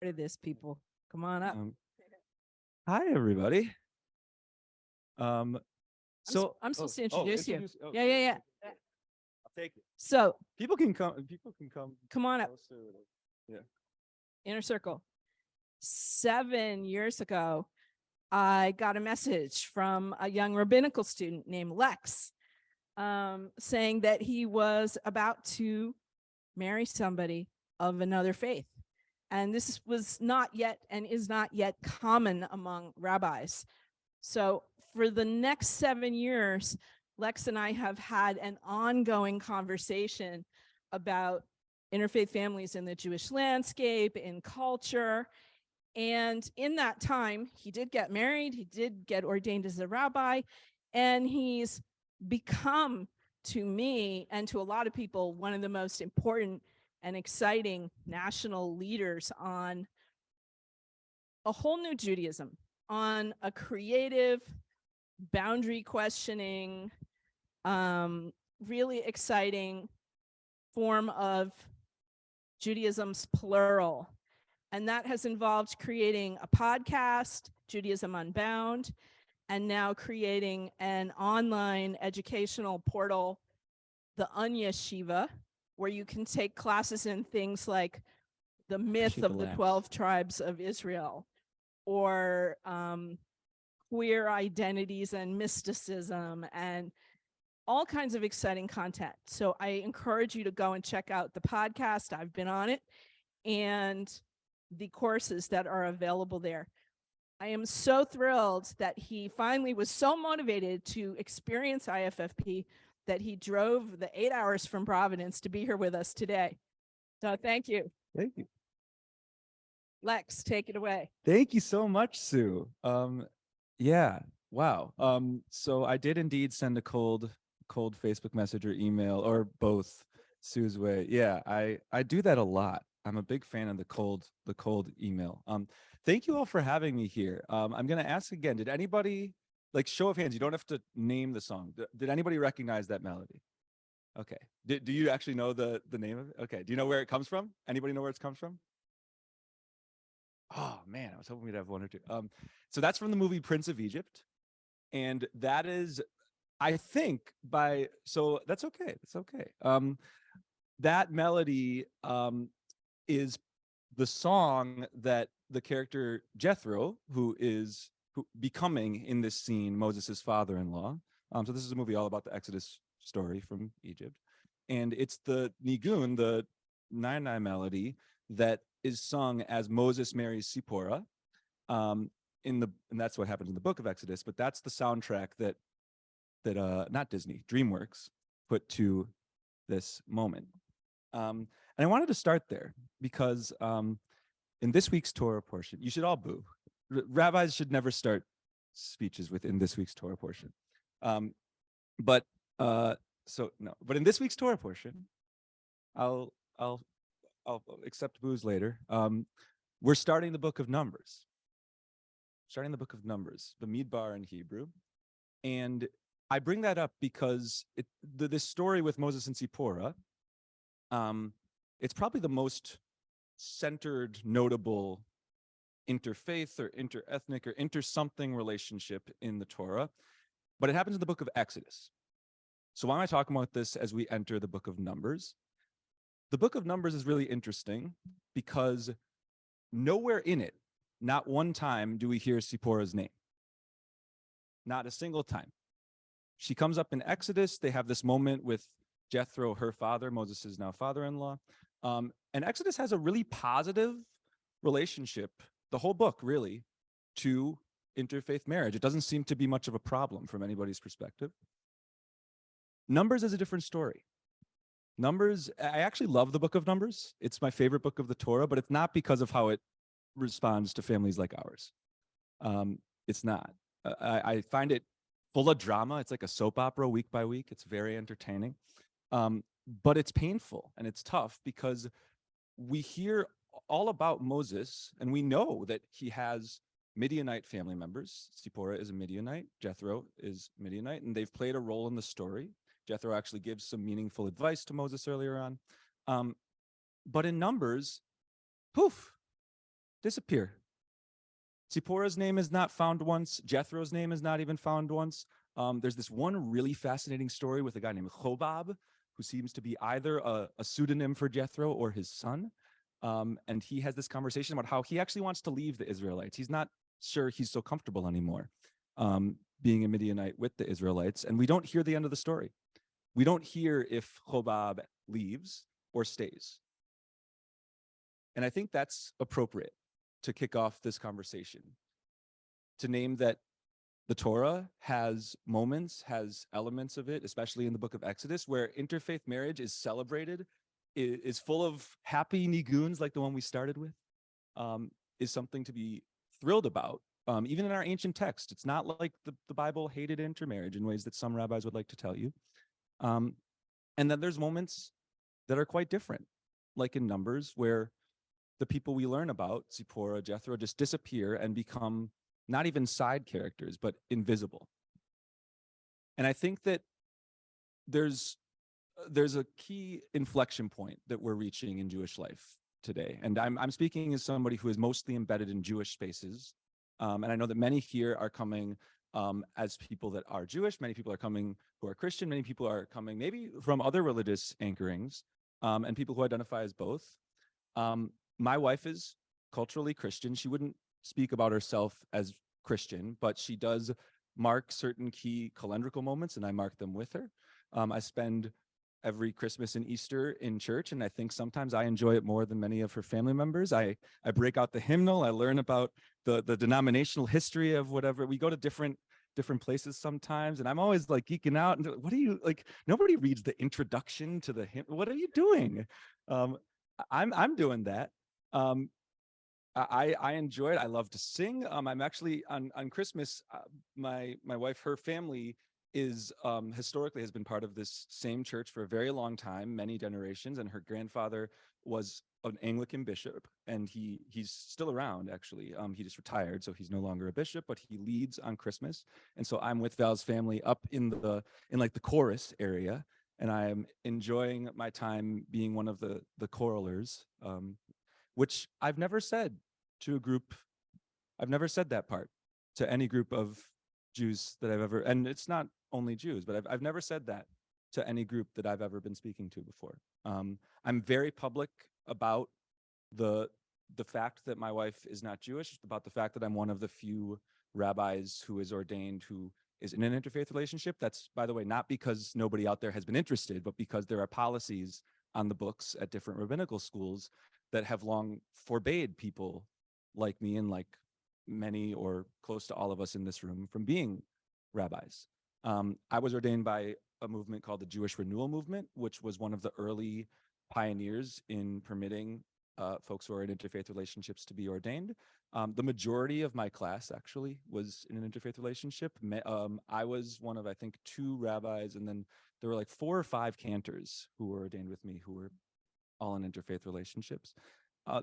of this, people. Come on up. Hi, everybody. I'm supposed to introduce you. Oh, Yeah. I'll take it. So People can come. People can come. come on up. Yeah. Inner circle. 7 years ago, I got a message from a young rabbinical student named Lex, saying that he was about to marry somebody of another faith. And this was not yet and is not yet common among rabbis. So for the next 7 years, Lex and I have had an ongoing conversation about interfaith families in the Jewish landscape, in culture. And in that time, he did get married, he did get ordained as a rabbi, and he's become, to me and to a lot of people, one of the most important and exciting national leaders on a whole new Judaism, on a creative, boundary questioning, really exciting form of Judaism's plural. And that has involved creating a podcast, Judaism Unbound, and now creating an online educational portal, the Unyeshiva, where you can take classes in things like the myth of the 12 tribes of Israel, or queer identities and mysticism, and all kinds of exciting content. So I encourage you to go and check out the podcast. I've been on it, and the courses that are available there. I am so thrilled that he finally was so motivated to experience IFFP that he drove the 8 hours from Providence to be here with us today. So thank you. Thank you. Lex, take it away. Thank you so much, Sue. Yeah. Wow. So I did indeed send a cold Facebook message or email, or both, Sue's way. Yeah, I do that a lot. I'm a big fan of the cold email. Thank you all for having me here. I'm going to ask again, did anybody, like, show of hands, you don't have to name the song. Did anybody recognize that melody? Okay. Do you actually know the name of it? Okay. Do you know where it comes from? Anybody know where it comes from? Oh man, I was hoping we'd have one or two. So that's from the movie Prince of Egypt. And that is, I think, so that's okay. That's okay. That melody is the song that the character Jethro, who becoming in this scene Moses' father-in-law. So this is a movie all about the Exodus story from Egypt, and it's the nigun, the nine melody that is sung as Moses marries Zipporah, and that's what happens in the book of Exodus. But that's the soundtrack that not Disney, DreamWorks put to this moment. And I wanted to start there because in this week's Torah portion, you should all boo. Rabbis should never start speeches within this week's Torah portion. But in this week's Torah portion, I'll accept boos later. We're starting the book of Numbers. The Midbar in Hebrew. And I bring that up because this story with Moses and Zipporah, it's probably the most centered, notable interfaith or interethnic or inter-something relationship in the Torah, but it happens in the book of Exodus. So why am I talking about this as we enter the book of Numbers? The book of Numbers is really interesting because nowhere in it, not one time, do we hear Zipporah's name. Not a single time. She comes up in Exodus. They have this moment with Jethro, her father, Moses' now father-in-law. And Exodus has a really positive relationship, the whole book really, to interfaith marriage. It doesn't seem to be much of a problem from anybody's perspective. Numbers is a different story. Numbers, I actually love the book of Numbers. It's my favorite book of the Torah, but it's not because of how it responds to families like ours. It's not. I find it full of drama. It's like a soap opera week by week. It's very entertaining. But it's painful and it's tough because we hear all about Moses and we know that he has Midianite family members. Zipporah is a Midianite. Jethro is Midianite, and they've played a role in the story. Jethro actually gives some meaningful advice to Moses earlier on. But in Numbers, poof, disappear. Zipporah's name is not found once. Jethro's name is not even found once. There's this one really fascinating story with a guy named Chobab, who seems to be either a pseudonym for Jethro or his son. And he has this conversation about how he actually wants to leave the Israelites. He's not sure he's so comfortable anymore being a Midianite with the Israelites. And we don't hear the end of the story. We don't hear if Chobab leaves or stays. And I think that's appropriate to kick off this conversation, to name that the Torah has moments, has elements of it, especially in the book of Exodus, where interfaith marriage is celebrated, is full of happy niguns like the one we started with, is something to be thrilled about. Even in our ancient text, it's not like the Bible hated intermarriage in ways that some rabbis would like to tell you. And then there's moments that are quite different, like in Numbers, where the people we learn about, Zipporah, Jethro, just disappear and become not even side characters, but invisible. And I think that there's a key inflection point that we're reaching in Jewish life today. And I'm speaking as somebody who is mostly embedded in Jewish spaces. And I know that many here are coming as people that are Jewish. Many people are coming who are Christian. Many people are coming maybe from other religious anchorings, and people who identify as both. My wife is culturally Christian. She wouldn't speak about herself as Christian, but she does mark certain key calendrical moments, and I mark them with her. I spend every Christmas and Easter in church, and I think sometimes I enjoy it more than many of her family members. I break out the hymnal. I learn about the denominational history of whatever. We go to different places sometimes, and I'm always like geeking out. And what are you like? Nobody reads the introduction to the hymn. What are you doing? I'm doing that. I enjoy it. I love to sing. I'm actually on Christmas. My wife, her family is historically has been part of this same church for a very long time, many generations. And her grandfather was an Anglican bishop, and he's still around actually. He just retired, so he's no longer a bishop, but he leads on Christmas. And so I'm with Val's family up in like the chorus area, and I am enjoying my time being one of the choralers. Which I've never said to a group. I've never said that part to any group of Jews that I've ever, and it's not only Jews, but I've never said that to any group that I've ever been speaking to before. I'm very public about the fact that my wife is not Jewish, about the fact that I'm one of the few rabbis who is ordained who is in an interfaith relationship. That's, by the way, not because nobody out there has been interested, but because there are policies on the books at different rabbinical schools that have long forbade people like me and like many or close to all of us in this room from being rabbis. I was ordained by a movement called the Jewish Renewal Movement, which was one of the early pioneers in permitting folks who are in interfaith relationships to be ordained. The majority of my class actually was in an interfaith relationship. I was one of, I think, 2 rabbis, and then there were like 4 or 5 cantors who were ordained with me who were all in interfaith relationships.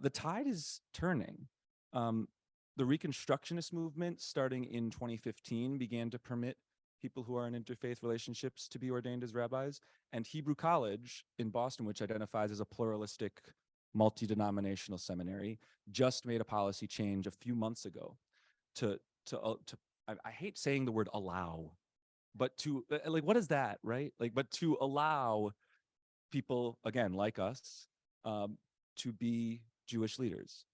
The tide is turning. The Reconstructionist movement, starting in 2015, began to permit people who are in interfaith relationships to be ordained as rabbis. And Hebrew College in Boston, which identifies as a pluralistic, multi-denominational seminary, just made a policy change a few months ago to I hate saying the word allow, but to like, what is that, right? Like, but to allow people, again, like us, to be Jewish leaders.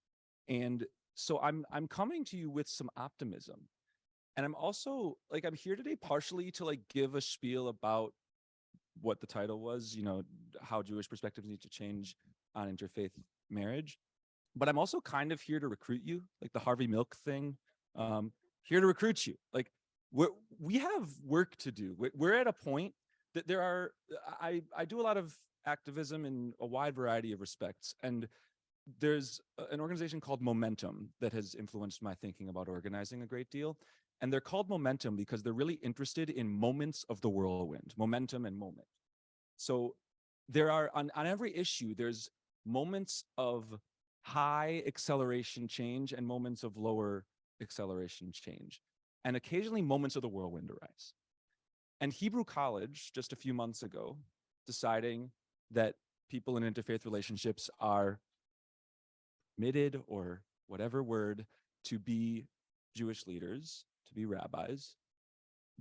And so I'm coming to you with some optimism. And I'm also like, I'm here today partially to like give a spiel about what the title was, you know, how Jewish perspectives need to change on interfaith marriage. But I'm also kind of here to recruit you, like the Harvey Milk thing, here to recruit you. Like we have work to do. We're at a point that there are, I do a lot of activism in a wide variety of respects. And there's an organization called Momentum that has influenced my thinking about organizing a great deal. And they're called Momentum because they're really interested in moments of the whirlwind, momentum and moment. So there are, on every issue, there's moments of high acceleration change and moments of lower acceleration change. And occasionally moments of the whirlwind arise. And Hebrew College, just a few months ago, deciding that people in interfaith relationships are permitted or whatever word, to be Jewish leaders, to be rabbis,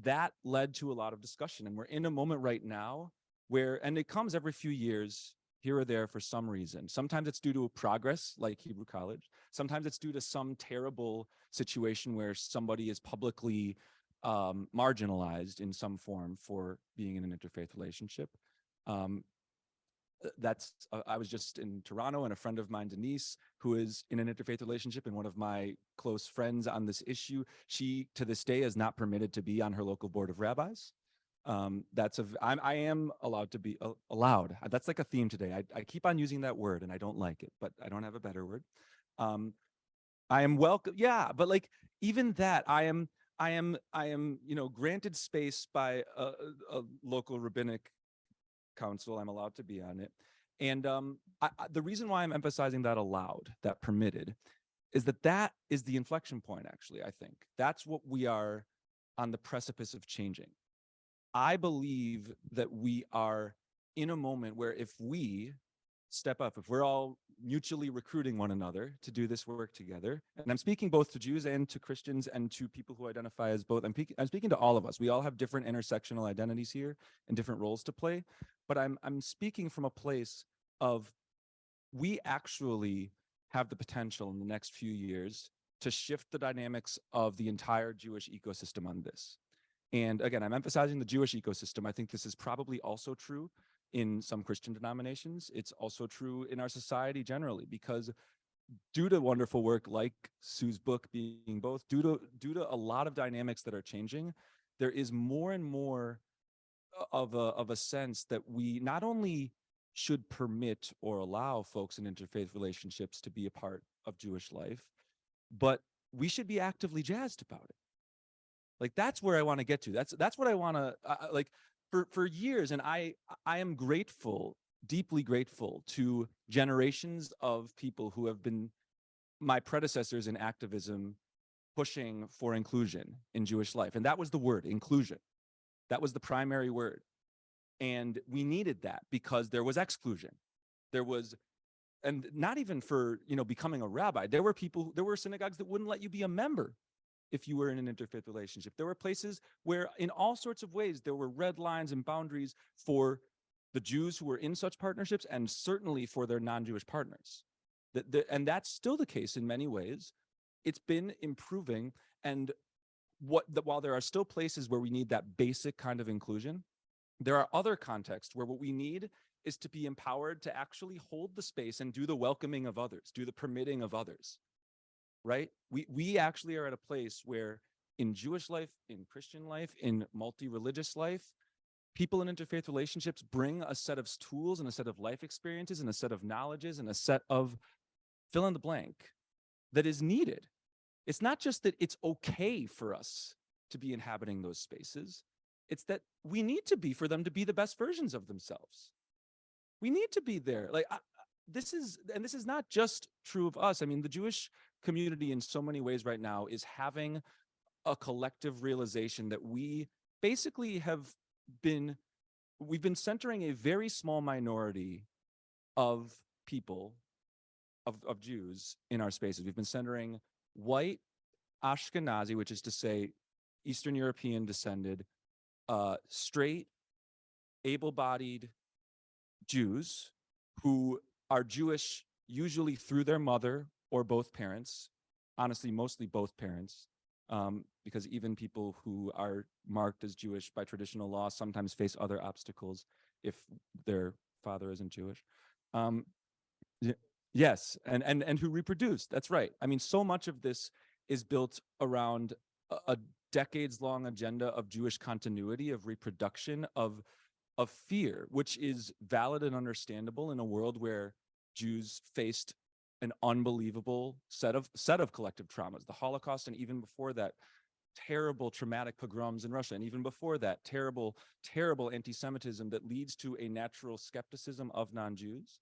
that led to a lot of discussion. And we're in a moment right now where, and it comes every few years, here or there for some reason. Sometimes it's due to progress, like Hebrew College. Sometimes it's due to some terrible situation where somebody is publicly marginalized in some form for being in an interfaith relationship. I was just in Toronto, and a friend of mine, Denise, who is in an interfaith relationship and one of my close friends on this issue, she to this day is not permitted to be on her local board of rabbis. I am allowed to be allowed. That's like a theme today. I keep on using that word and I don't like it, but I don't have a better word. I am welcome. Yeah, but like even that, I am, granted space by a local rabbinic council. I'm allowed to be on it. And the reason why I'm emphasizing that allowed, that permitted, is that is the inflection point, actually, I think. That's what we are on the precipice of changing. I believe that we are in a moment where if we step up, if we're all mutually recruiting one another to do this work together, and I'm speaking both to Jews and to Christians and to people who identify as both, I'm speaking to all of us. We all have different intersectional identities here and different roles to play, but I'm speaking from a place of we actually have the potential in the next few years to shift the dynamics of the entire Jewish ecosystem on this. And again, I'm emphasizing the Jewish ecosystem. I think this is probably also true in some Christian denominations. It's also true in our society generally, because due to wonderful work like Sue's book being both, due to a lot of dynamics that are changing, there is more and more of a sense that we not only should permit or allow folks in interfaith relationships to be a part of Jewish life, but we should be actively jazzed about it. Like that's where I want to get to. That's what I want to like for years. And I am grateful, deeply grateful to generations of people who have been my predecessors in activism, pushing for inclusion in Jewish life. And that was the word, inclusion. That was the primary word. And we needed that because there was exclusion. There was, and not even for, becoming a rabbi. There were synagogues that wouldn't let you be a member if you were in an interfaith relationship. There were places where in all sorts of ways, there were red lines and boundaries for the Jews who were in such partnerships and certainly for their non-Jewish partners. And that's still the case in many ways. It's been improving. And while there are still places where we need that basic kind of inclusion, there are other contexts where what we need is to be empowered to actually hold the space and do the welcoming of others, do the permitting of others. Right? We actually are at a place where in Jewish life, in Christian life, in multi-religious life, people in interfaith relationships bring a set of tools and a set of life experiences and a set of knowledges and a set of fill in the blank that is needed. It's not just that it's okay for us to be inhabiting those spaces. It's that we need to be for them to be the best versions of themselves. We need to be there. Like this is not just true of us. I mean, the Jewish community in so many ways right now is having a collective realization that we basically we've been centering a very small minority of people, of Jews in our spaces. We've been centering white Ashkenazi, which is to say Eastern European descended, straight, able-bodied Jews who are Jewish usually through their mother or both parents, honestly, mostly both parents, because even people who are marked as Jewish by traditional law sometimes face other obstacles if their father isn't Jewish. Yes, and who reproduce, that's right. I mean, so much of this is built around a decades-long agenda of Jewish continuity, of reproduction, of fear, which is valid and understandable in a world where Jews faced an unbelievable set of collective traumas, the Holocaust, and even before that, terrible traumatic pogroms in Russia, and even before that, terrible anti-Semitism that leads to a natural skepticism of non-Jews.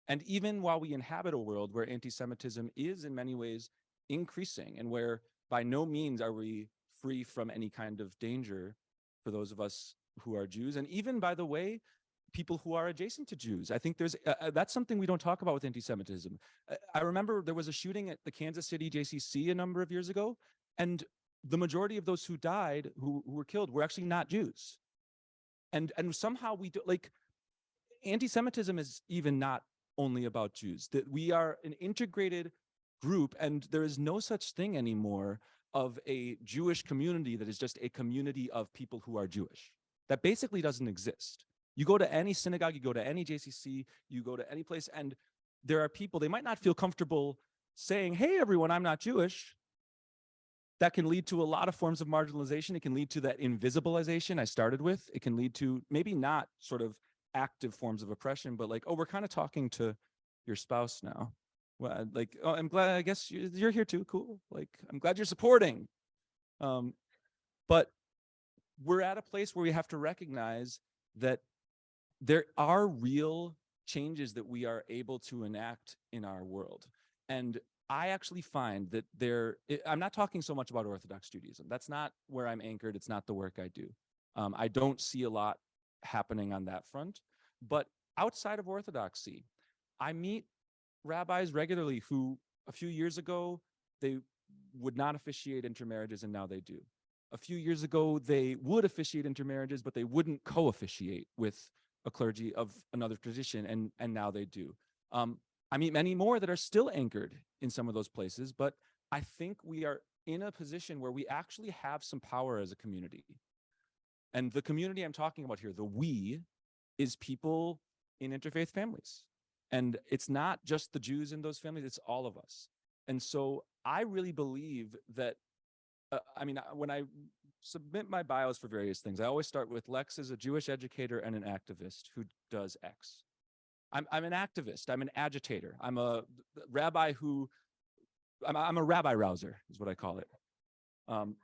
And even while we inhabit a world where anti-Semitism is in many ways increasing, and where by no means are we free from any kind of danger for those of us who are Jews, and even, by the way, people who are adjacent to Jews. I think there's that's something we don't talk about with anti-Semitism. I remember there was a shooting at the Kansas City JCC a number of years ago, and the majority of those who died, who were killed, were actually not Jews. And somehow we do, like, anti-Semitism is even not only about Jews. That we are an integrated group, and there is no such thing anymore of a Jewish community that is just a community of people who are Jewish. That basically doesn't exist. You go to any synagogue, you go to any JCC, you go to any place, and there are people, they might not feel comfortable saying, hey, everyone, I'm not Jewish. That can lead to a lot of forms of marginalization. It can lead to that invisibilization I started with. It can lead to maybe not sort of active forms of oppression, but like, oh, we're kind of talking to your spouse now. Well, like, oh, I'm glad, I guess you're here too, cool. Like, I'm glad you're supporting. But we're at a place where we have to recognize that there are real changes that we are able to enact in our world. And I actually find that I'm not talking so much about Orthodox Judaism. That's not where I'm anchored. It's not the work I do. I don't see a lot happening on that front. But outside of Orthodoxy, I meet rabbis regularly who a few years ago, they would not officiate intermarriages, and now they do. A few years ago, they would officiate intermarriages, but they wouldn't co-officiate with a clergy of another tradition, and now they do. I meet many more that are still anchored in some of those places, but I think we are in a position where we actually have some power as a community. And the community I'm talking about here, the we, is people in interfaith families. And it's not just the Jews in those families, it's all of us. And so I really believe that, when I submit my bios for various things, I always start with Lex is a Jewish educator and an activist who does X. I'm an activist, I'm an agitator, I'm a rabbi I'm a rabbi rouser is what I call it. I'm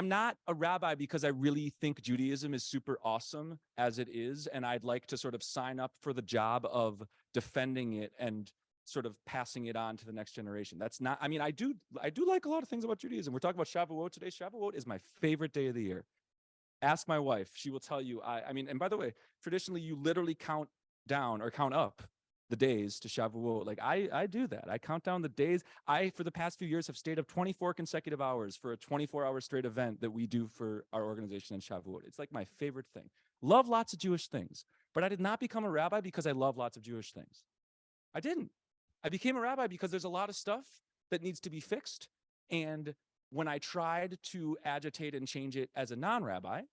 not a rabbi because I really think Judaism is super awesome as it is, and I'd like to sort of sign up for the job of defending it and sort of passing it on to the next generation. That's not, I do like a lot of things about Judaism. We're talking about Shavuot today. Shavuot is my favorite day of the year. Ask my wife, she will tell you, and by the way, traditionally you literally count down or count up the days to Shavuot. Like I do that. I count down the days. For the past few years, have stayed up 24 consecutive hours for a 24-hour straight event that we do for our organization in Shavuot. It's like my favorite thing. Love lots of Jewish things, but I did not become a rabbi because I love lots of Jewish things. I didn't. I became a rabbi because there's a lot of stuff that needs to be fixed. And when I tried to agitate and change it as a non-rabbi,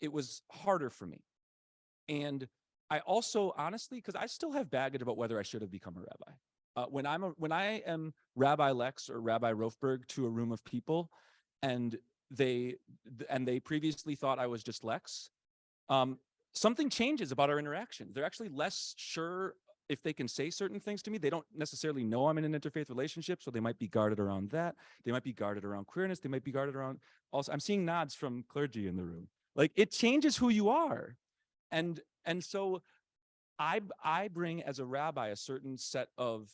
it was harder for me. And I also, honestly, because I still have baggage about whether I should have become a rabbi. When I am Rabbi Lex or Rabbi Rofeberg to a room of people, and they previously thought I was just Lex, something changes about our interaction. They're actually less sure if they can say certain things to me. They don't necessarily know I'm in an interfaith relationship, so they might be guarded around that. They might be guarded around queerness. They might be guarded around, also, I'm seeing nods from clergy in the room. Like, it changes who you are. And so I bring as a rabbi a certain set of,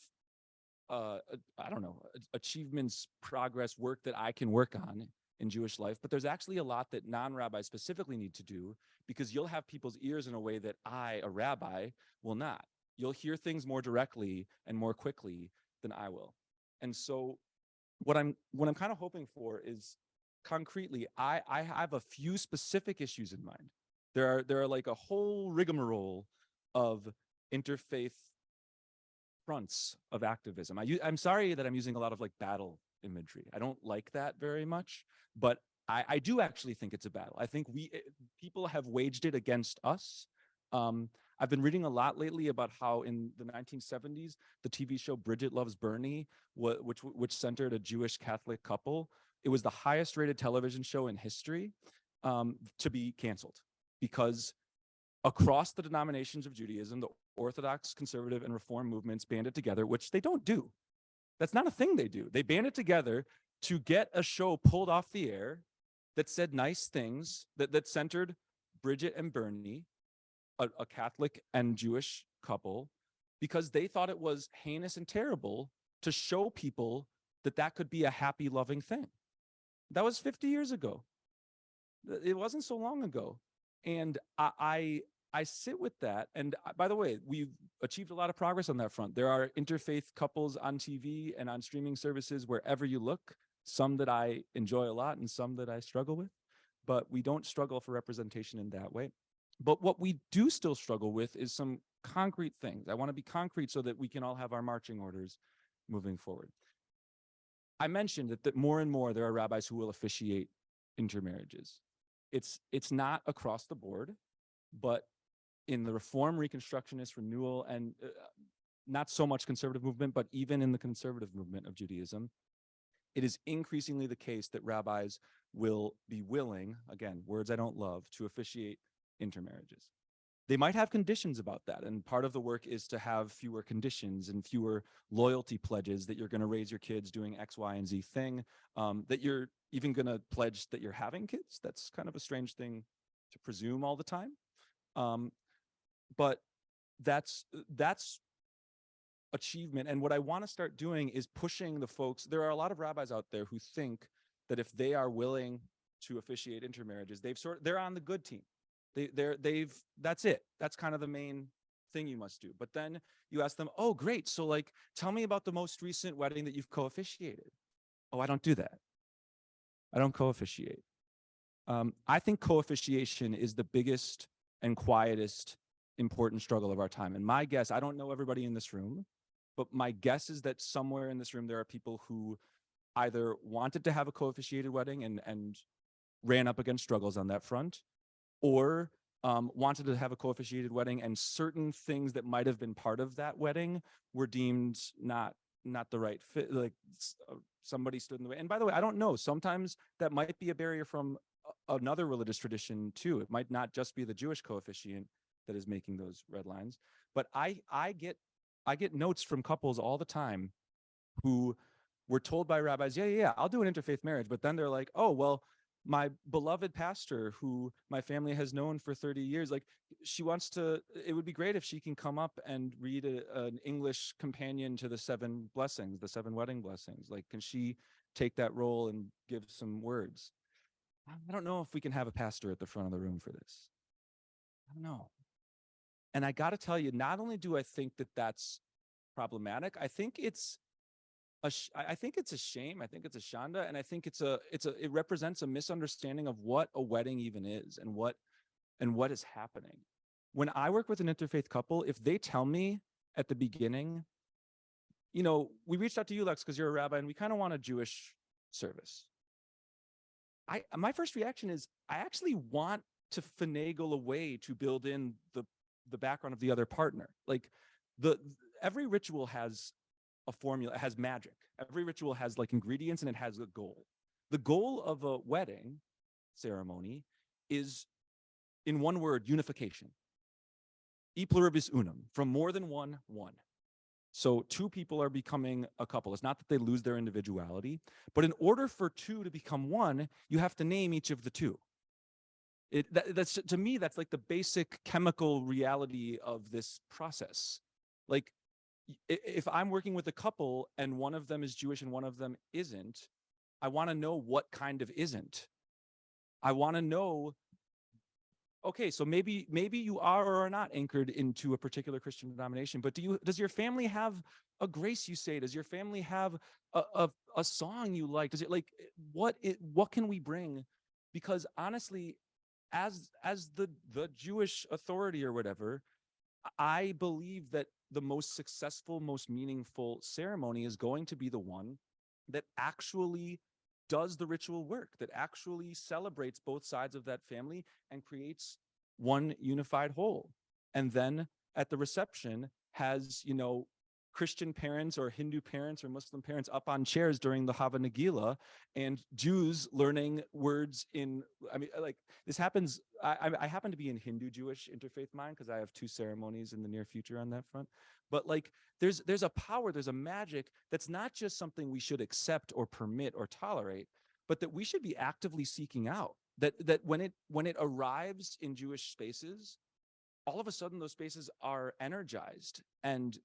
achievements, progress, work that I can work on in Jewish life. But there's actually a lot that non-rabbis specifically need to do, because you'll have people's ears in a way that I, a rabbi, will not. You'll hear things more directly and more quickly than I will. And so what I'm kind of hoping for is, concretely, I have a few specific issues in mind. There are like a whole rigmarole of interfaith fronts of activism. I'm sorry that I'm using a lot of like battle imagery. I don't like that very much, but I do actually think it's a battle. I think people have waged it against us. I've been reading a lot lately about how in the 1970s, the TV show Bridget Loves Bernie, which centered a Jewish Catholic couple, it was the highest rated television show in history to be canceled, because across the denominations of Judaism, the Orthodox, conservative, and Reform movements banded together, which they don't do. That's not a thing they do. They banded together to get a show pulled off the air that said nice things, that centered Bridget and Bernie, a Catholic and Jewish couple, because they thought it was heinous and terrible to show people that could be a happy, loving thing. That was 50 years ago. It wasn't so long ago. And I sit with that. And by the way, we've achieved a lot of progress on that front. There are interfaith couples on TV and on streaming services wherever you look, some that I enjoy a lot and some that I struggle with, but we don't struggle for representation in that way. But what we do still struggle with is some concrete things. I want to be concrete so that we can all have our marching orders moving forward. I mentioned that more and more there are rabbis who will officiate intermarriages. It's not across the board, but in the Reform, Reconstructionist, Renewal, and not so much conservative movement, but even in the conservative movement of Judaism, it is increasingly the case that rabbis will be willing, again, words I don't love, to officiate intermarriages. They might have conditions about that, and part of the work is to have fewer conditions and fewer loyalty pledges that you're going to raise your kids doing X, Y, and Z thing, that you're even going to pledge that you're having kids. That's kind of a strange thing to presume all the time. But that's achievement. And what I want to start doing is pushing the folks. There are a lot of rabbis out there who think that if they are willing to officiate intermarriages, they're on the good team. That's it. That's kind of the main thing you must do. But then you ask them, oh, great. So like, tell me about the most recent wedding that you've co-officiated. Oh, I don't do that. I don't co-officiate. I think co-officiation is the biggest and quietest important struggle of our time. And my guess, I don't know everybody in this room, but my guess is that somewhere in this room, there are people who either wanted to have a co-officiated wedding and ran up against struggles on that front, or wanted to have a co-officiated wedding and certain things that might have been part of that wedding were deemed not the right fit, like somebody stood in the way. And by the way, I don't know, sometimes that might be a barrier from another religious tradition too. It might not just be the Jewish co-officiant that is making those red lines. But I get notes from couples all the time who were told by rabbis, yeah, I'll do an interfaith marriage. But then they're like, oh, well, my beloved pastor who my family has known for 30 years, like she wants to, it would be great if she can come up and read an English companion to the 7 blessings, the 7 wedding blessings. Like, can she take that role and give some words? I don't know if we can have a pastor at the front of the room for this. I don't know. And I got to tell you, not only do I think that that's problematic, I think it's a shame. I think it's a shanda, and I think it represents a misunderstanding of what a wedding even is and what is happening. When I work with an interfaith couple, if they tell me at the beginning, you know, we reached out to you, Lex, because you're a rabbi, and we kind of want a Jewish service. My first reaction is I actually want to finagle a way to build in the background of the other partner. Like every ritual has a formula, it has magic. Every ritual has like ingredients and it has a goal. The goal of a wedding ceremony is, in one word, unification. E pluribus unum, from more than one. So 2 people are becoming a couple. It's not that they lose their individuality, but in order for 2 to become 1, you have to name each of the 2. That's to me, that's like the basic chemical reality of this process. Like, if I'm working with a couple and one of them is Jewish and one of them isn't, I want to know what kind of isn't. I want to know, okay, so maybe you are or are not anchored into a particular Christian denomination, but does your family have a grace you say? Does your family have a song you like? Does it like what can we bring? Because honestly, as the Jewish authority or whatever, I believe that the most successful, most meaningful ceremony is going to be the one that actually does the ritual work, that actually celebrates both sides of that family and creates one unified whole. And then at the reception has, you know, Christian parents or Hindu parents or Muslim parents up on chairs during the Hava Nagila, and Jews learning words in, I mean, like this happens. I happen to be in Hindu Jewish interfaith mind because I have 2 ceremonies in the near future on that front. But like there's a power, there's a magic that's not just something we should accept or permit or tolerate, but that we should be actively seeking out. That when it arrives in Jewish spaces, all of a sudden those spaces are energized and,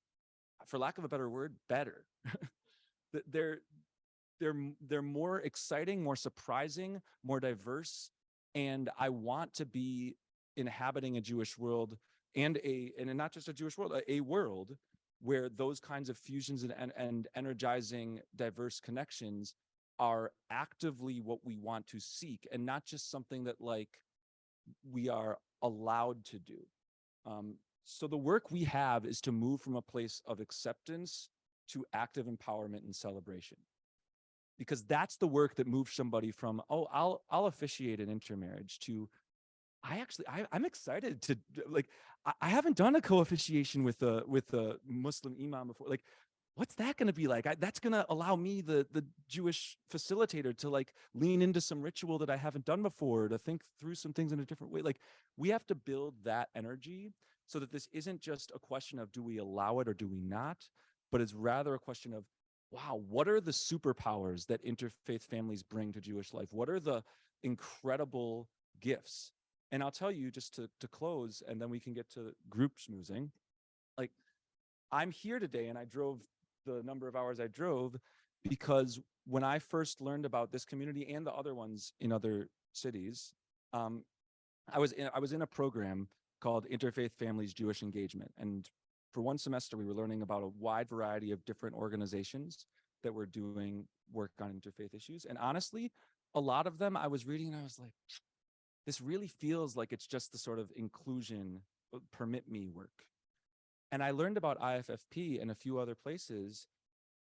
for lack of a better word, better. They're more exciting, more surprising, more diverse, and I want to be inhabiting a Jewish world and not just a Jewish world, a world where those kinds of fusions and energizing diverse connections are actively what we want to seek, and not just something that like we are allowed to do. So the work we have is to move from a place of acceptance to active empowerment and celebration, because that's the work that moves somebody from, oh, I'll officiate an intermarriage, to I'm excited to, like, I haven't done a co-officiation with a Muslim imam before. Like, what's that going to be like? That's going to allow me, the Jewish facilitator, to like lean into some ritual that I haven't done before, to think through some things in a different way. Like, we have to build that energy so that this isn't just a question of do we allow it or do we not, but it's rather a question of, wow, what are the superpowers that interfaith families bring to Jewish life? What are the incredible gifts? And I'll tell you, just to close, and then we can get to group schmoozing. Like, I'm here today, and I drove the number of hours I drove because when I first learned about this community and the other ones in other cities, I was in a program called Interfaith Families Jewish Engagement. And for one semester, we were learning about a wide variety of different organizations that were doing work on interfaith issues. And honestly, a lot of them I was reading and I was like, this really feels like it's just the sort of inclusion, permit me work. And I learned about IFFP and a few other places,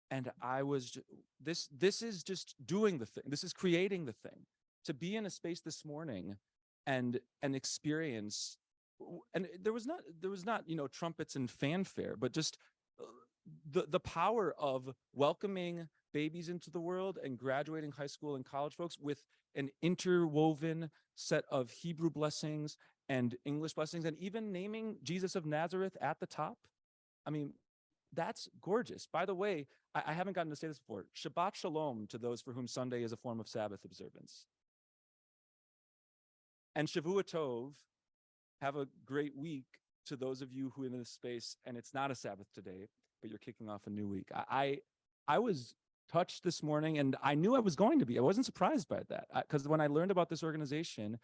and I was this is just doing the thing. This is creating the thing. To be in a space this morning and experience, and there was not trumpets and fanfare, but just the power of welcoming babies into the world and graduating high school and college folks with an interwoven set of Hebrew blessings and English blessings, and even naming Jesus of Nazareth at the top. I mean, that's gorgeous. By the way, I haven't gotten to say this before. Shabbat Shalom to those for whom Sunday is a form of Sabbath observance. And Shavua Tov, have a great week to those of you who are in this space and it's not a Sabbath today, but you're kicking off a new week. I was touched this morning, and I knew I was going to be. I wasn't surprised by that, because when I learned about this organization,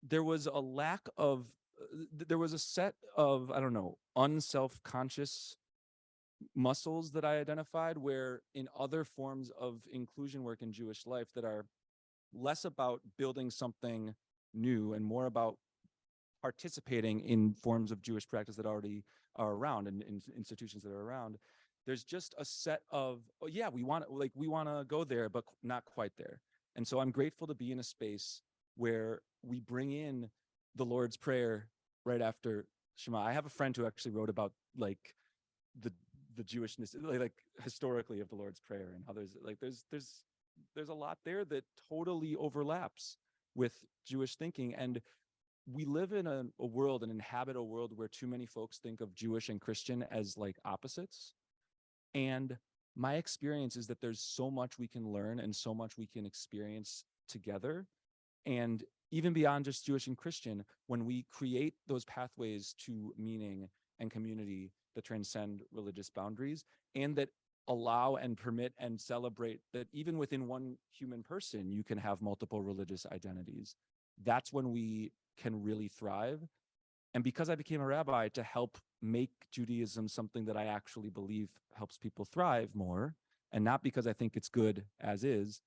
there was a lack of, there was a set of, I don't know, unself-conscious muscles that I identified, where in other forms of inclusion work in Jewish life that are less about building something new and more about participating in forms of Jewish practice that already are around and in institutions that are around, there's just a set of, oh yeah, we want to go there, but not quite there. And so I'm grateful to be in a space where we bring in the Lord's Prayer right after Shema. I have a friend who actually wrote about like the Jewishness, like historically, of the Lord's Prayer, and how there's a lot there that totally overlaps with Jewish thinking. And we live in a world and inhabit a world where too many folks think of Jewish and Christian as like opposites. And my experience is that there's so much we can learn and so much we can experience together. And even beyond just Jewish and Christian, when we create those pathways to meaning and community that transcend religious boundaries, and that allow and permit and celebrate that even within one human person, you can have multiple religious identities, that's when we can really thrive. And because I became a rabbi to help make Judaism something that I actually believe helps people thrive more, and not because I think it's good as is,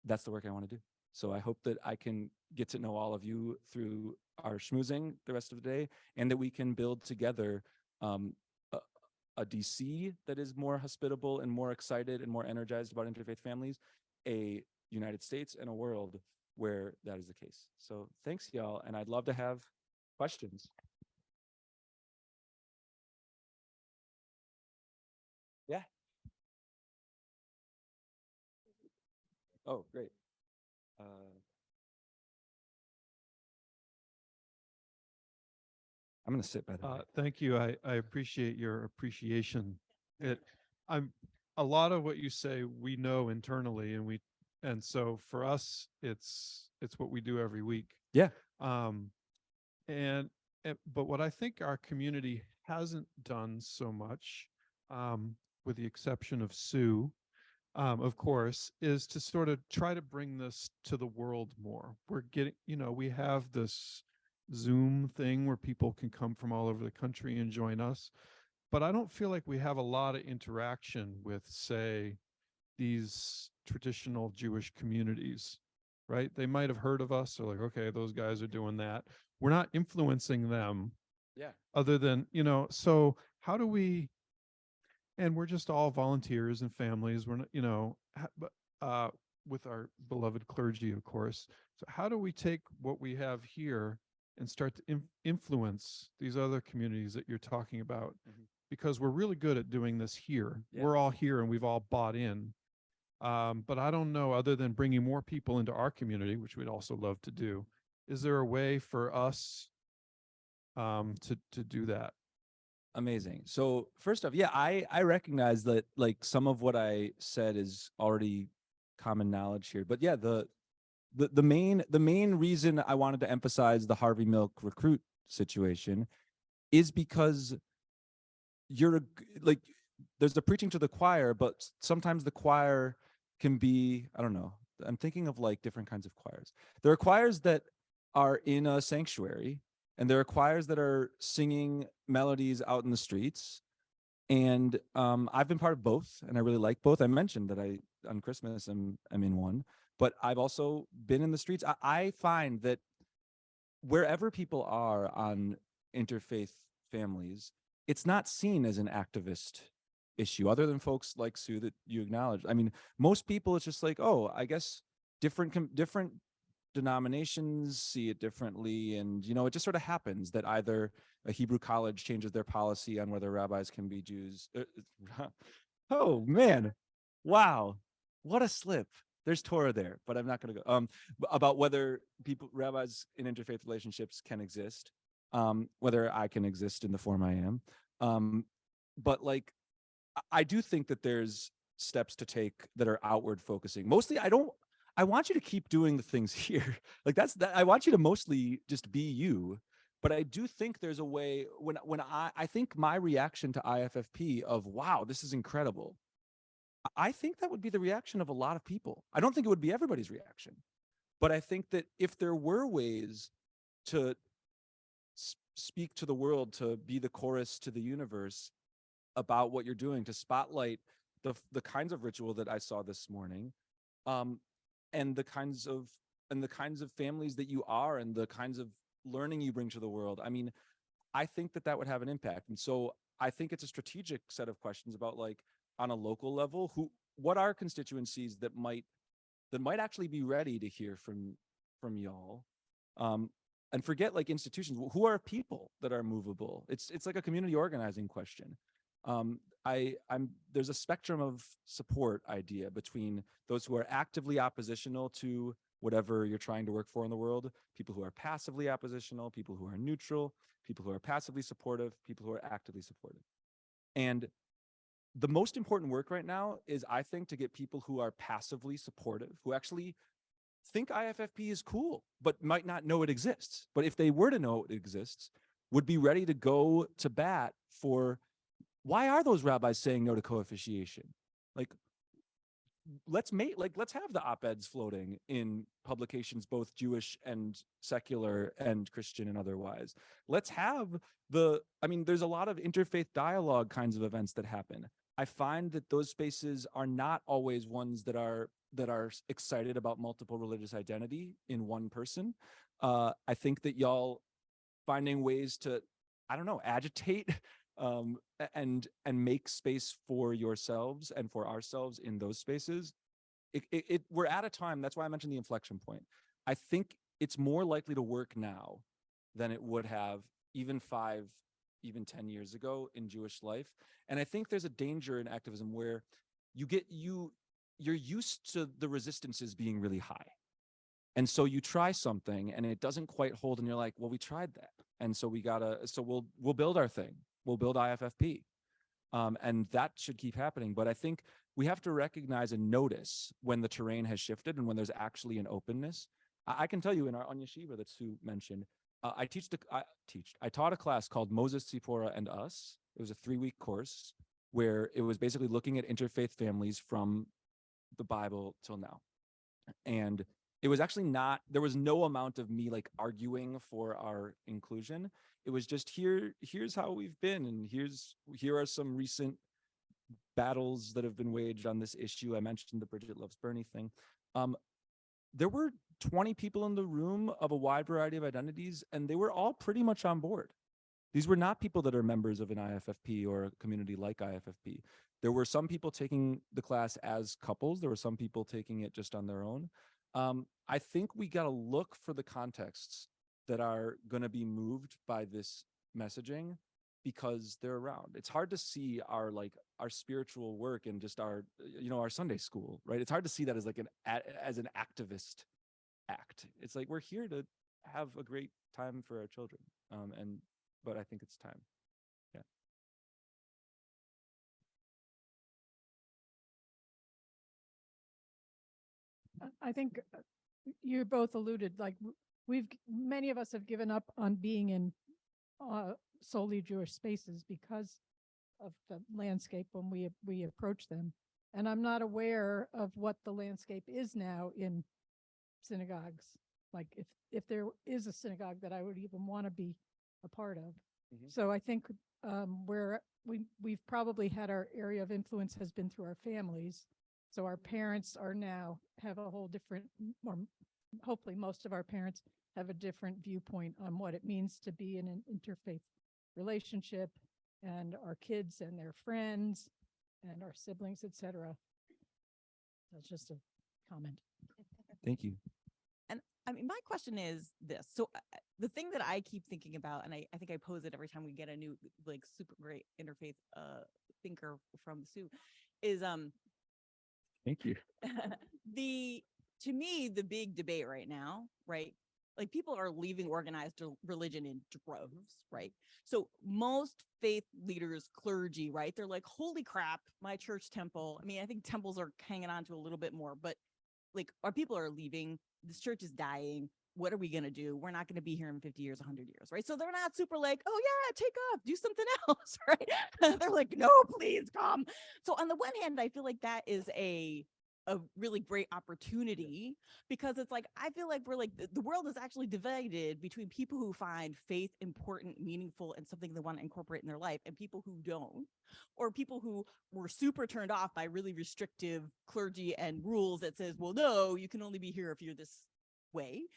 that's the work I want to do. So I hope that I can get to know all of you through our schmoozing the rest of the day, and that we can build together a DC that is more hospitable and more excited and more energized about interfaith families, a United States and a world where that is the case. So thanks, y'all. And I'd love to have questions. Yeah. Oh, great. I'm going to sit by the way. Thank you. I appreciate your appreciation. I'm a lot of what you say we know internally, and so for us it's what we do every week. Yeah. And but what I think our community hasn't done so much, with the exception of Sue, of course, is to sort of try to bring this to the world more. We're getting, we have this Zoom thing where people can come from all over the country and join us. But I don't feel like we have a lot of interaction with, say, these traditional Jewish communities, right? They might have heard of us. They're like, okay, those guys are doing that. We're not influencing them Yeah. other than, so how do we, and we're just all volunteers and families. We're not, but with our beloved clergy, of course. So how do we take what we have here and start to influence these other communities that you're talking about? Mhm. Because we're really good at doing this here. Yeah. We're all here and we've all bought in. But I don't know, other than bringing more people into our community, which we'd also love to do, is there a way for us to do that? Amazing. So first off, yeah, I recognize that like some of what I said is already common knowledge here. But yeah, the main reason I wanted to emphasize the Harvey Milk recruit situation is because like there's the preaching to the choir, but sometimes the choir can be, I don't know, I'm thinking of like different kinds of choirs. There are choirs that are in a sanctuary, and there are choirs that are singing melodies out in the streets. And I've been part of both, and I really like both. I mentioned that on Christmas I'm in one, but I've also been in the streets. I find that wherever people are on interfaith families, it's not seen as an activist issue, other than folks like Sue that you acknowledge. I mean, most people, it's just like, oh, I guess different denominations see it differently, and it just sort of happens that either a Hebrew college changes their policy on whether rabbis can be Jews. Oh man, wow, what a slip. There's Torah there, but I'm not going to go about whether rabbis in interfaith relationships can exist, whether I can exist in the form I am. But like, I do think that there's steps to take that are outward focusing. Mostly, I want you to keep doing the things here. Like I want you to mostly just be you. But I do think there's a way when I think my reaction to IFFP of, wow, this is incredible. I think that would be the reaction of a lot of people. I don't think it would be everybody's reaction, but I think that if there were ways to speak to the world, to be the chorus to the universe about what you're doing, to spotlight the kinds of ritual that I saw this morning, and the kinds of families that you are, and the kinds of learning you bring to the world. I mean, I think that would have an impact. And so I think it's a strategic set of questions about, like, on a local level, what are constituencies that might actually be ready to hear from y'all, and forget like institutions. Who are people that are movable? It's like a community organizing question. There's a spectrum of support idea between those who are actively oppositional to whatever you're trying to work for in the world, people who are passively oppositional, people who are neutral, people who are passively supportive, people who are actively supportive. And the most important work right now is, I think, to get people who are passively supportive, who actually think IFFP is cool, but might not know it exists. But if they were to know it exists, would be ready to go to bat for, why are those rabbis saying no to co-officiation? Like, let's have the op-eds floating in publications, both Jewish and secular and Christian and otherwise. Let's have there's a lot of interfaith dialogue kinds of events that happen. I find that those spaces are not always ones that are excited about multiple religious identity in one person. I think that y'all finding ways to, I don't know, agitate and make space for yourselves and for ourselves in those spaces. We're at a time, that's why I mentioned the inflection point. I think it's more likely to work now than it would have even 5, even 10 years ago in Jewish life. And I think there's a danger in activism where you're used to the resistances being really high. And so you try something and it doesn't quite hold, and you're like, well, we tried that. And so we'll build our thing. We'll build IFFP. And that should keep happening. But I think we have to recognize and notice when the terrain has shifted and when there's actually an openness. I can tell you, in our on Yeshiva that Sue mentioned, I taught a class called Moses, Tzipporah, and Us. It was a 3-week course where it was basically looking at interfaith families from the Bible till now. And it was actually not, there was no amount of me like arguing for our inclusion. It was just here's how we've been, and here are some recent battles that have been waged on this issue. I mentioned the Bridget Loves Bernie thing. There were 20 people in the room of a wide variety of identities, and they were all pretty much on board. These were not people that are members of an IFFP or a community like IFFP. There were some people taking the class as couples. There were some people taking it just on their own. I think we got to look for the contexts that are going to be moved by this messaging because they're around. It's hard to see our spiritual work and just our Sunday school, right? It's hard to see that as as an activist act. It's like we're here to have a great time for our children, but I think it's time. Yeah. I think you both alluded, like many of us have given up on being in solely Jewish spaces because of the landscape when we approach them. And I'm not aware of what the landscape is now in synagogues. Like if there is a synagogue that I would even want to be a part of. Mhm. So I think where we've probably had our area of influence has been through our families. So our parents are now have a whole different, or hopefully most of our parents have a different viewpoint on what it means to be in an interfaith relationship, and our kids and their friends and our siblings, etc. That's just a comment. Thank you. And I mean, my question is this. So the thing that I keep thinking about, and I think I pose it every time we get a new, like, super great interfaith thinker from Sue, is Thank you. to me, the big debate right now, right? Like, people are leaving organized religion in droves, right? So most faith leaders, clergy, right? They're like, holy crap, my church temple. I mean, I think temples are hanging on to a little bit more, but like, our people are leaving. This church is dying. What are we going to do? We're not going to be here in 50 years, 100 years, right? So they're not super like, oh yeah, take off, do something else, right? They're like, no, please come. So on the one hand, I feel like that is a really great opportunity, because it's like, I feel like we're like, the world is actually divided between people who find faith important, meaningful, and something they want to incorporate in their life, and people who don't, or people who were super turned off by really restrictive clergy and rules that says, well, no, you can only be here if you're this way.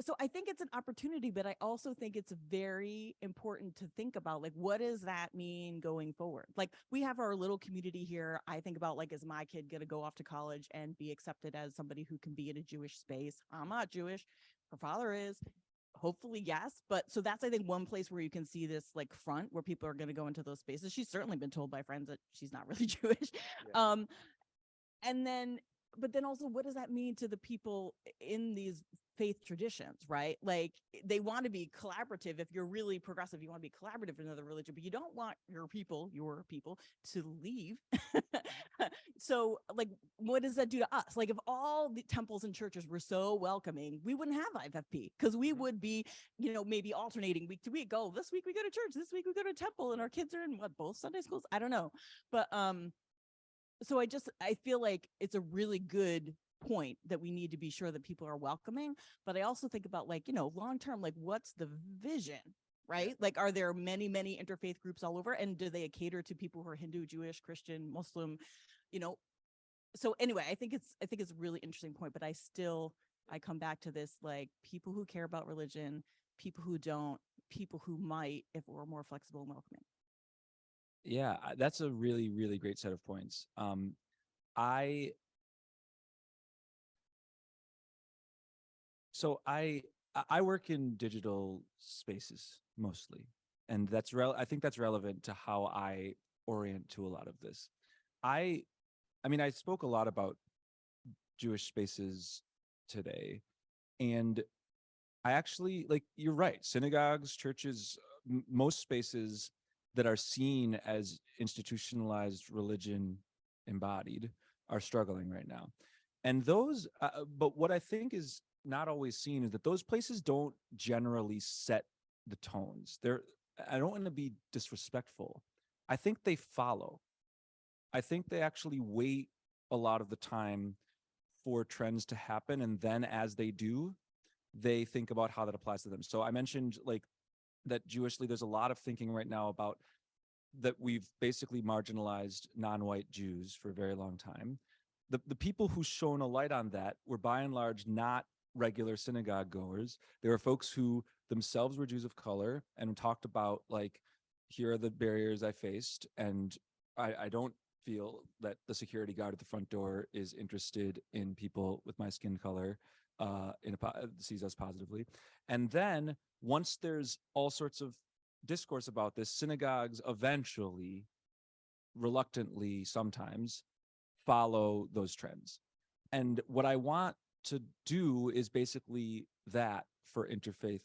So I think it's an opportunity, but I also think it's very important to think about, like, what does that mean going forward? Like, we have our little community here. I think about, like, is my kid going to go off to college and be accepted as somebody who can be in a Jewish space? I'm not Jewish. Her father is. Hopefully, yes. But so that's, I think, one place where you can see this, like, front where people are going to go into those spaces. She's certainly been told by friends that she's not really Jewish. Yeah. And then, but then also, what does that mean to the people in these faith traditions, right? Like, they want to be collaborative. If you're really progressive, you want to be collaborative in another religion, but you don't want your people to leave. So, like, what does that do to us? Like, if all the temples and churches were so welcoming, we wouldn't have IFFP, because we would be, maybe alternating week to week. Oh, this week we go to church, this week we go to temple, and our kids are in both Sunday schools? I don't know. But so I feel like it's a really good point that we need to be sure that people are welcoming. But I also think about, like, long term, like, what's the vision, right? Like, are there many interfaith groups all over, and do they cater to people who are Hindu, Jewish, Christian, Muslim, So anyway, I think it's a really interesting point, but I come back to this, like, people who care about religion, people who don't, people who might, if we're more flexible and welcoming. Yeah, that's a really, really great set of points. I work in digital spaces mostly, and I think that's relevant to how I orient to a lot of this. I mean, I spoke a lot about Jewish spaces today, and I actually, like, you're right, synagogues, churches, most spaces that are seen as institutionalized religion embodied are struggling right now. And those, but what I think is not always seen is that those places don't generally set the tones. I don't want to be disrespectful. I think they follow. I think they actually wait a lot of the time for trends to happen. And then as they do, they think about how that applies to them. So I mentioned like that Jewishly, there's a lot of thinking right now about that we've basically marginalized non-white Jews for a very long time. The people who shone a light on that were by and large not regular synagogue goers. There were folks who themselves were Jews of color and talked about like, here are the barriers I faced, and I don't feel that the security guard at the front door is interested in people with my skin color, sees us positively. And then once there's all sorts of discourse about this, synagogues eventually, reluctantly sometimes, follow those trends. And what I want to do is basically that for interfaith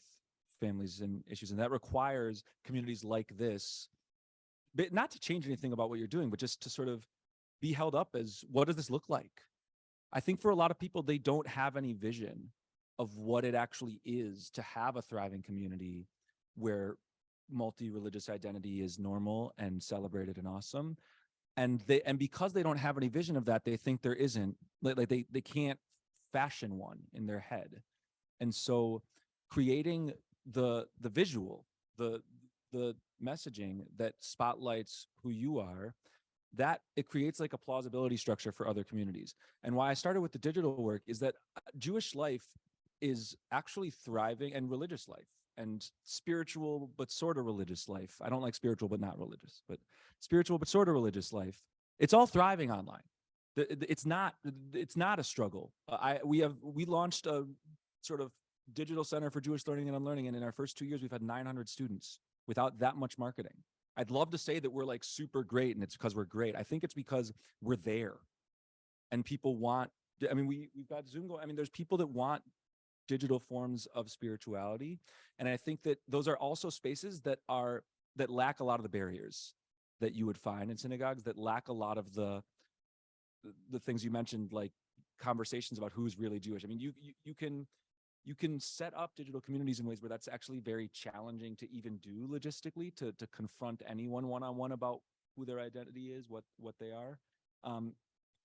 families and issues. And that requires communities like this, but not to change anything about what you're doing, but just to sort of be held up as, what does this look like? I think for a lot of people, they don't have any vision of what it actually is to have a thriving community where multi-religious identity is normal and celebrated and awesome. And because they don't have any vision of that, they think there isn't, like they can't fashion one in their head. And so creating the visual, the messaging that spotlights who you are, that it creates like a plausibility structure for other communities. And why I started with the digital work is that Jewish life is actually thriving, and religious life and spiritual but sort of religious life. I don't like spiritual but not religious, but spiritual but sort of religious life. It's all thriving online. It's not a struggle. We launched a sort of digital center for Jewish learning and unlearning, and in our first 2 years, we've had 900 students without that much marketing. I'd love to say that we're like super great and it's because we're great. I think it's because we're there, and people want. I mean, we've got Zoom going. I mean, there's people that want digital forms of spirituality, and I think that those are also spaces that lack a lot of the barriers that you would find in synagogues, that lack a lot of the things you mentioned, like conversations about who's really Jewish. I mean, you can set up digital communities in ways where that's actually very challenging to even do logistically, to confront anyone one-on-one about who their identity is, what they are.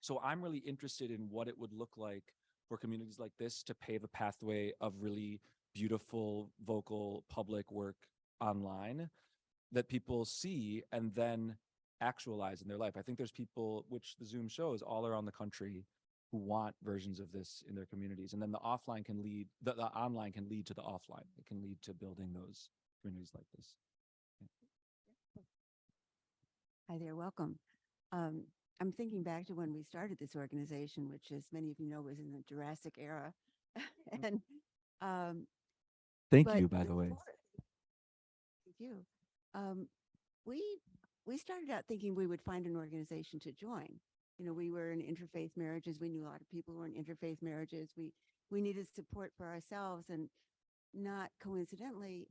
So I'm really interested in what it would look like for communities like this to pave a pathway of really beautiful, vocal, public work online that people see and then actualize in their life. I think there's people, which the Zoom shows, all around the country who want versions of this in their communities. And then the offline can lead, the online can lead to the offline. It can lead to building those communities like this. Yeah. Hi there, welcome. I'm thinking back to when we started this organization, which, as many of you know, was in the Jurassic era. And Thank but you, by the way. Thank you. We started out thinking we would find an organization to join. You know, we were in interfaith marriages. We knew a lot of people who were in interfaith marriages. We needed support for ourselves, and not coincidentally,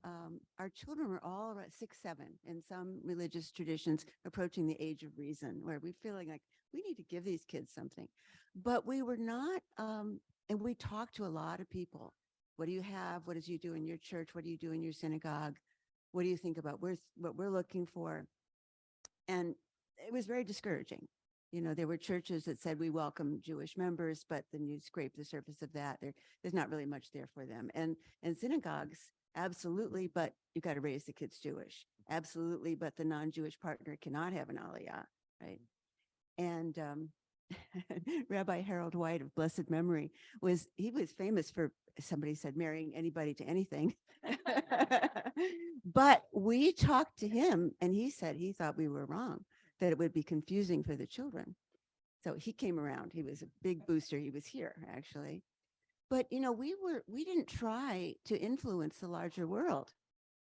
our children were all around 6, 7, in some religious traditions approaching the age of reason, where we're feeling like we need to give these kids something. But we were not, and we talked to a lot of people. What do you have? What do you do in your church? What do you do in your synagogue? What do you think about what we're looking for? And it was very discouraging. You know, there were churches that said we welcome Jewish members, but then you scrape the surface of that. There's not really much there for them. And synagogues, absolutely, but you've got to raise the kids Jewish. Absolutely, but the non-Jewish partner cannot have an aliyah, right? And Rabbi Harold White of blessed memory was famous for, somebody said, marrying anybody to anything. But we talked to him, and he said he thought we were wrong, that it would be confusing for the children. So he came around. He was a big booster. He was here, actually. But, you know, we didn't try to influence the larger world.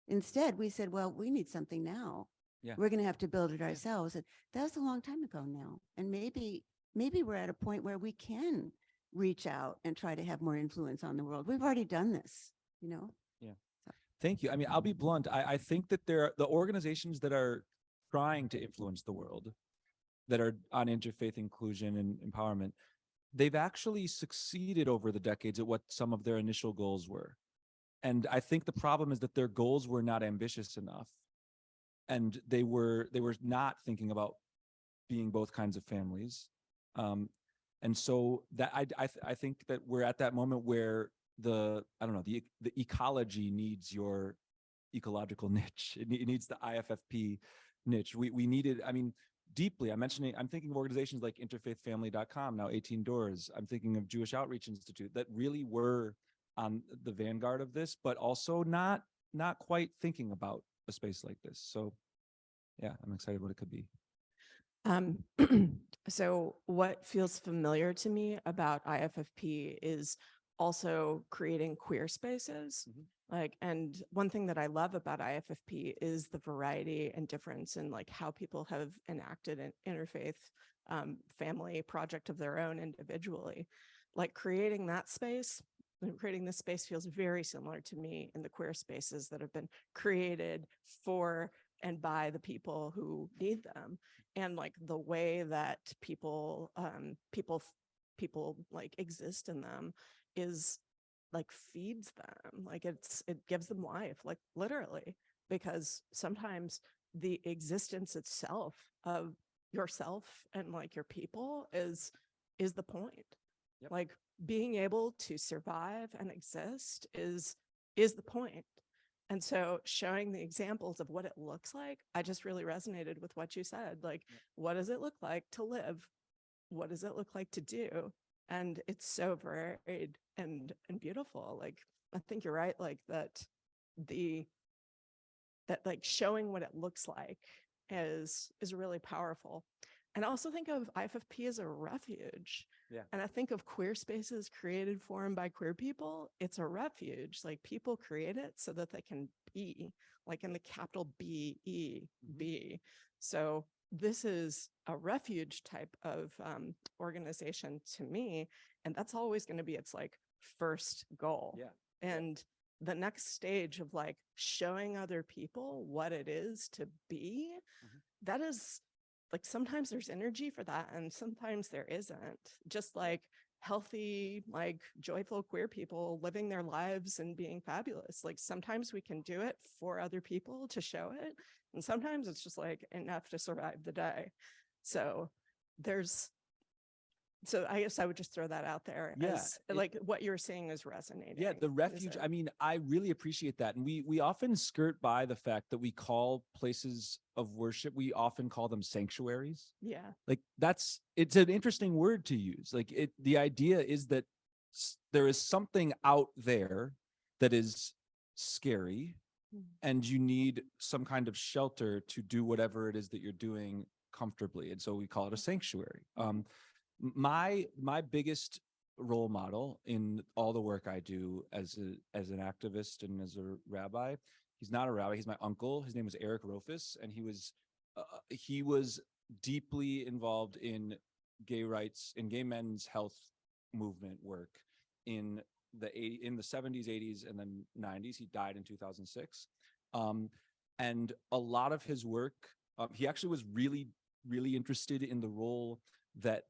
Instead, we said, well, we need something now. Yeah. We're going to have to build it ourselves. And that was a long time ago now. And maybe we're at a point where we can reach out and try to have more influence on the world. We've already done this, you know? Yeah. Thank you. I mean, I'll be blunt. I think that the organizations that are trying to influence the world, that are on interfaith inclusion and empowerment, they've actually succeeded over the decades at what some of their initial goals were. And I think the problem is that their goals were not ambitious enough. And they were not thinking about being both kinds of families. And And so that I think that we're at that moment where the ecology needs your ecological niche. It needs the IFFP niche. We needed, I mean, deeply. I'm thinking of organizations like interfaithfamily.com, now 18 Doors. I'm thinking of Jewish Outreach Institute that really were on the vanguard of this, but also not quite thinking about a space like this. So yeah, I'm excited what it could be. So what feels familiar to me about IFFP is also creating queer spaces. Like, and one thing that I love about IFFP is the variety and difference in like how people have enacted an interfaith family project of their own individually. Like creating that space, creating this space feels very similar to me in the queer spaces that have been created for and by the people who need them. And like the way that people like exist in them is like feeds them, like it gives them life, like literally, because sometimes the existence itself of yourself and like your people is the point. Yep. Like being able to survive and exist is the point. And so showing the examples of what it looks like, I just really resonated with what you said. Like, what does it look like to live? What does it look like to do? And it's so varied and beautiful. Like, I think you're right. Like that like showing what it looks like is really powerful. And I also think of IFFP as a refuge. Yeah. And I think of queer spaces created for and by queer people. It's a refuge. Like people create it so that they can be, like in the capital B-E, be. So this is a refuge type of organization to me. And that's always going to be its like first goal. Yeah. And the next stage of like showing other people what it is to be, that is like sometimes there's energy for that and sometimes there isn't. Just like healthy, like joyful queer people living their lives and being fabulous. Like sometimes we can do it for other people to show it. And sometimes it's just like enough to survive the day. So I guess I would just throw that out there as like what you're saying is resonating. Yeah, the refuge. I mean, I really appreciate that. And we often skirt by the fact that we call places of worship, we often call them sanctuaries. Yeah. Like it's an interesting word to use. Like the idea is that there is something out there that is scary and you need some kind of shelter to do whatever it is that you're doing comfortably. And so we call it a sanctuary. My biggest role model in all the work I do as an activist and as a rabbi, he's not a rabbi, he's my uncle. His name was Eric Rofeberg, and he was deeply involved in gay rights and gay men's health movement work in the 70s, 80s, and then 90s. He died in 2006. And a lot of his work, he actually was really, really interested in the role that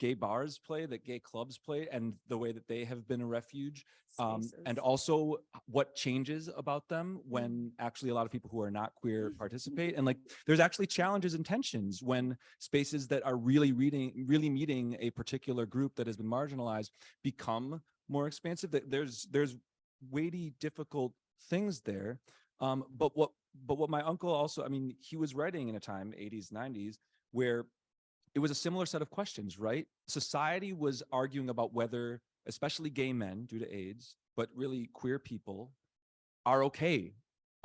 gay bars play, that gay clubs play, and the way that they have been a refuge, and also what changes about them when actually a lot of people who are not queer participate. And like there's actually challenges and tensions when spaces that are really meeting a particular group that has been marginalized become more expansive. That there's weighty, difficult things there. But what my uncle also, I mean, he was writing in a time, 80s, 90s, where it was a similar set of questions, right? Society was arguing about whether, especially gay men due to AIDS, but really queer people are okay,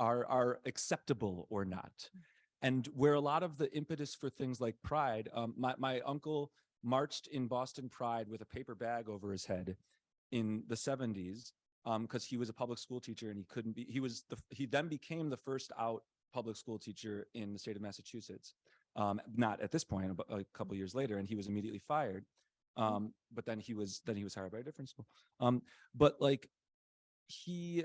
are acceptable or not. And where a lot of the impetus for things like Pride, my uncle marched in Boston Pride with a paper bag over his head in the 70s because he was a public school teacher and he couldn't be, he then became the first out public school teacher in the state of Massachusetts. Not at this point, but a couple years later, and he was immediately fired. But then he was hired by a different school. But like he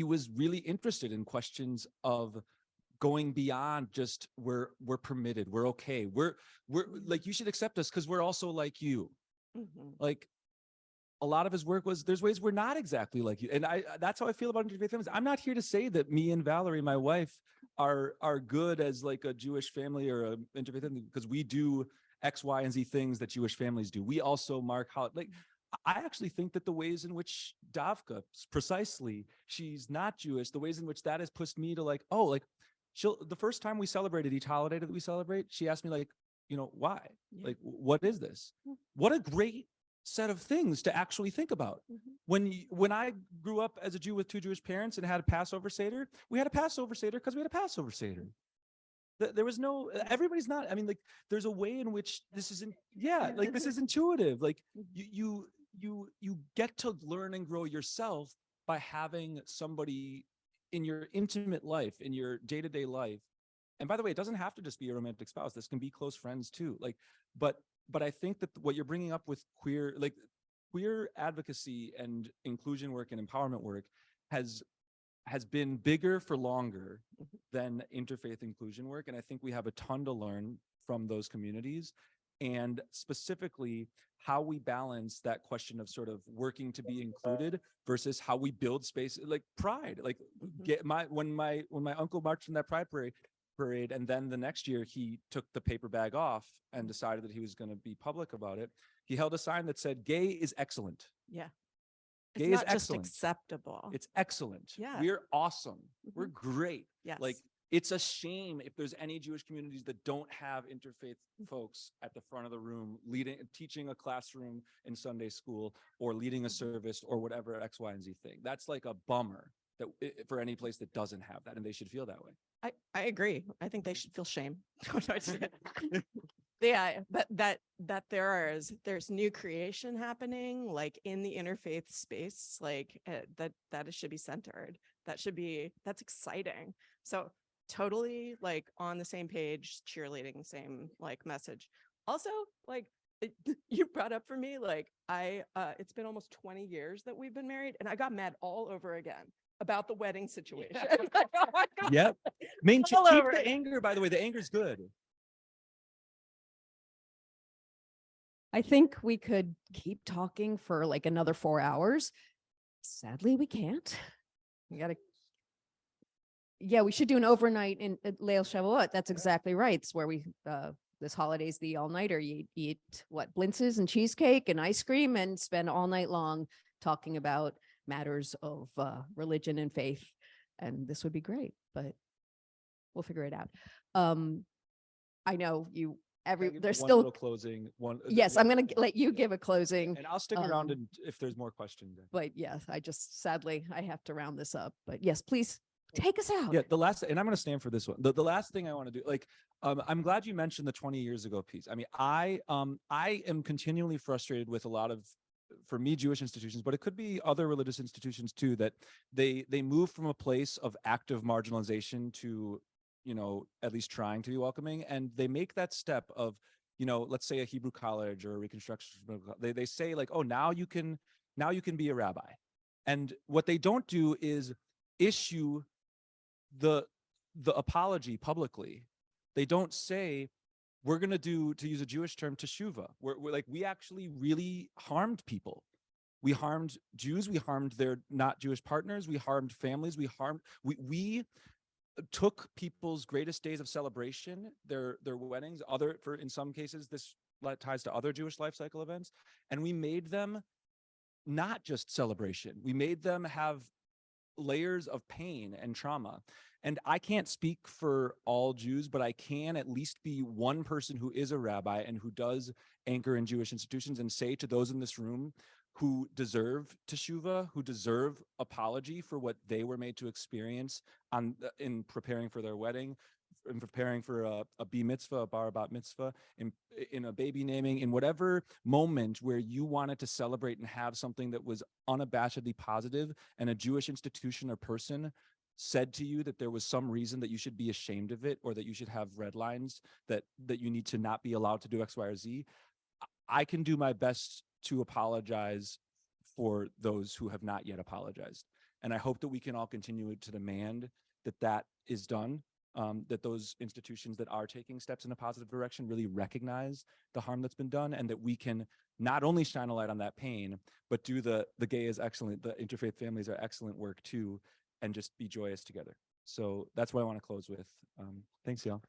was really interested in questions of going beyond just we're permitted, we're okay, we're like, you should accept us because we're also like you. Like a lot of his work was, there's ways we're not exactly like you. And that's how I feel about interfaith families. I'm not here to say that me and Valerie, my wife, are good as like a Jewish family or an interfaith family, because we do X, Y, and Z things that Jewish families do. We also mark how, like, I actually think that the ways in which Davka, precisely, she's not Jewish, the ways in which that has pushed me to like, oh, like, the first time we celebrated each holiday that we celebrate, she asked me like, why? Yeah. Like, what is this? What a great set of things to actually think about. When I grew up as a Jew with two Jewish parents and had a Passover Seder, we had a Passover Seder because we had a Passover Seder. There was no, everybody's not, I mean, like, there's a way in which this isn't, like, this is intuitive. Like, you get to learn and grow yourself by having somebody in your intimate life, in your day-to-day life. And by the way, it doesn't have to just be a romantic spouse. This can be close friends too. Like, but I think that what you're bringing up with queer advocacy and inclusion work and empowerment work has been bigger for longer than interfaith inclusion work. And I think we have a ton to learn from those communities, and specifically how we balance that question of sort of working to be included versus how we build space, like pride. Like, when my uncle marched in that pride parade, and then the next year he took the paper bag off and decided that he was going to be public about it. He held a sign that said, "Gay is excellent." Yeah. Gay It's is not just excellent. acceptable. It's excellent. Yeah. We're awesome. We're great. Yes. Like, it's a shame if there's any Jewish communities that don't have interfaith folks at the front of the room, teaching a classroom in Sunday school or leading a service or whatever X, Y, and Z thing. That's like a bummer for any place that doesn't have that, and they should feel that way. I agree. I think they should feel shame. Yeah, but that there's new creation happening, like in the interfaith space, like that it should be centered. That's exciting. So totally like on the same page, cheerleading the same like message. Also, like you brought up for me, like it's been almost 20 years that we've been married, and I got mad all over again about the wedding situation. Like, oh my God. Yep. Keep the anger, by the way. The anger's good. I think we could keep talking for like another 4 hours. Sadly, we can't. We should do an overnight in Leil Shavuot. That's exactly right. It's where this holiday's the all-nighter. You eat blintzes and cheesecake and ice cream and spend all night long talking about matters of religion and faith. And this would be great, but we'll figure it out. I know there's one still little closing. Yes, I'm going to let you give a closing. And I'll stick around if there's more questions. But yes, sadly, I have to round this up. But yes, please take us out. Yeah, and I'm going to stand for this one. The last thing I want to do, like, I'm glad you mentioned the 20 years ago piece. I mean, I am continually frustrated with a lot of, for me, Jewish institutions, but it could be other religious institutions too, that they move from a place of active marginalization to, at least trying to be welcoming. And they make that step of, let's say a Hebrew college or a Reconstruction. They say like, oh, now you can be a rabbi. And what they don't do is issue the apology publicly. They don't say, we're going to do, to use a Jewish term, teshuva. We're like, we actually really harmed people. We harmed Jews. We harmed their not Jewish partners. We harmed families. We took people's greatest days of celebration, their weddings, in some cases, this ties to other Jewish life cycle events, and we made them not just celebration. We made them have layers of pain and trauma. And I can't speak for all Jews, but I can at least be one person who is a rabbi and who does anchor in Jewish institutions and say to those in this room who deserve teshuva, who deserve apology for what they were made to experience in preparing for their wedding, in preparing for a bar mitzvah, a bar bat mitzvah, in a baby naming, in whatever moment where you wanted to celebrate and have something that was unabashedly positive, and a Jewish institution or person said to you that there was some reason that you should be ashamed of it, or that you should have red lines, that you need to not be allowed to do X, Y, or Z. I can do my best to apologize for those who have not yet apologized. And I hope that we can all continue to demand that is done, that those institutions that are taking steps in a positive direction really recognize the harm that's been done, and that we can not only shine a light on that pain, but do the gay is excellent, the interfaith families are excellent work too, and just be joyous together. So that's what I want to close with. Thanks, y'all.